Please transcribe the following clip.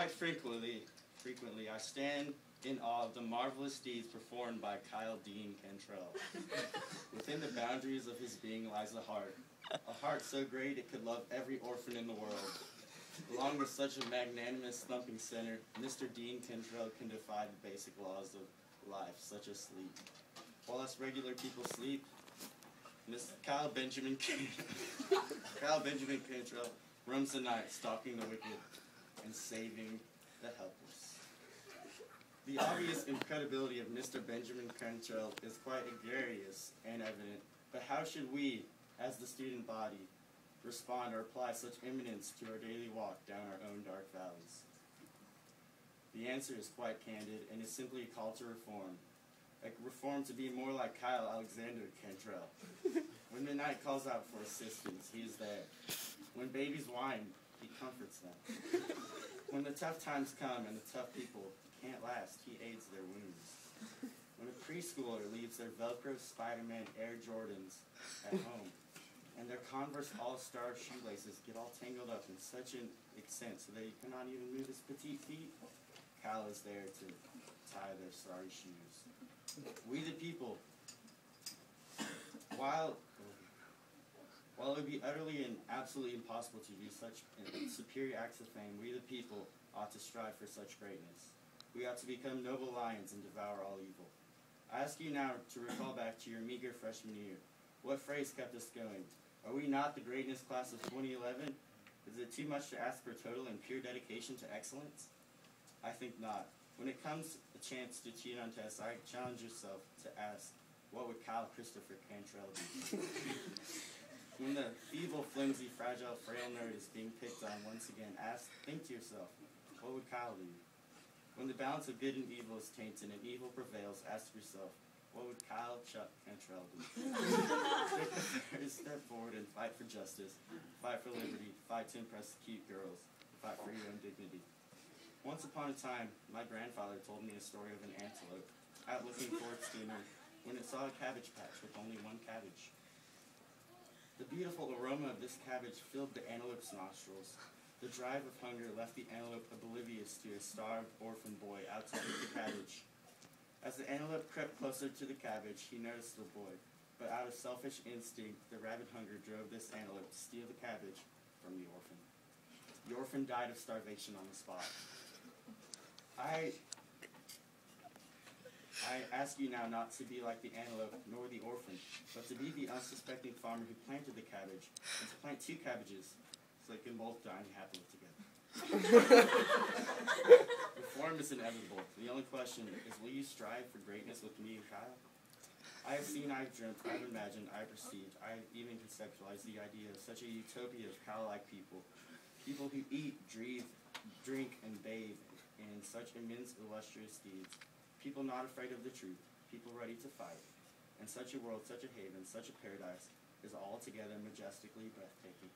Quite frequently, I stand in awe of the marvelous deeds performed by Kyle Dean Cantrell. Within the boundaries of his being lies a heart so great it could love every orphan in the world. Along with such a magnanimous thumping center, Mr. Dean Cantrell can defy the basic laws of life, such as sleep. While us regular people sleep, Kyle Benjamin Cantrell roams the night, stalking the wicked and saving the helpless. The obvious incredibility of Mr. Benjamin Cantrell is quite egregious and evident, but how should we, as the student body, respond or apply such eminence to our daily walk down our own dark valleys? The answer is quite candid and is simply a call to reform. Reform to be more like Kyle Alexander Cantrell. When the night calls out for assistance, he is there. When babies whine, he comforts them. When the tough times come and the tough people can't last, he aids their wounds. When a preschooler leaves their Velcro Spider-Man Air Jordans at home, and their Converse All-Star shoelaces get all tangled up in such an extent so that he cannot even move his petite feet, Kyle is there to tie their sorry shoes. We the people, while it would be utterly and absolutely impossible to do such superior acts of fame, we the people ought to strive for such greatness. We ought to become noble lions and devour all evil. I ask you now to recall back to your meager freshman year. What phrase kept us going? Are we not the greatness class of 2011? Is it too much to ask for total and pure dedication to excellence? I think not. When it comes a chance to cheat on tests, I challenge yourself to ask, what would Kyle Christopher Cantrell do? When the feeble, flimsy, fragile, frail nerd is being picked on once again, think to yourself, what would Kyle do? When the balance of good and evil is tainted and evil prevails, ask yourself, what would Kyle Chuck Cantrell do? Take the first step forward and fight for justice, fight for liberty, fight to impress cute girls, fight for your own dignity. Once upon a time, my grandfather told me a story of an antelope out looking for its dinner when it saw a cabbage patch with only one cabbage. The beautiful aroma of this cabbage filled the antelope's nostrils. The drive of hunger left the antelope oblivious to a starved orphan boy out to eat the cabbage. As the antelope crept closer to the cabbage, he noticed the boy, but out of selfish instinct, the rabid hunger drove this antelope to steal the cabbage from the orphan. The orphan died of starvation on the spot. I ask you now not to be like the antelope nor the orphan, but to be the unsuspecting farmer who planted the cabbage, and to plant two cabbages so they can both die happily together. Reform is inevitable. The only question is, will you strive for greatness with me and Kyle? I have seen, I have dreamt, I have imagined, I have perceived, I have even conceptualized the idea of such a utopia of Kyle-like people. People who eat, drink, and bathe in such immense, illustrious deeds. People not afraid of the truth. People ready to fight. And such a world, such a haven, such a paradise is altogether majestically breathtaking.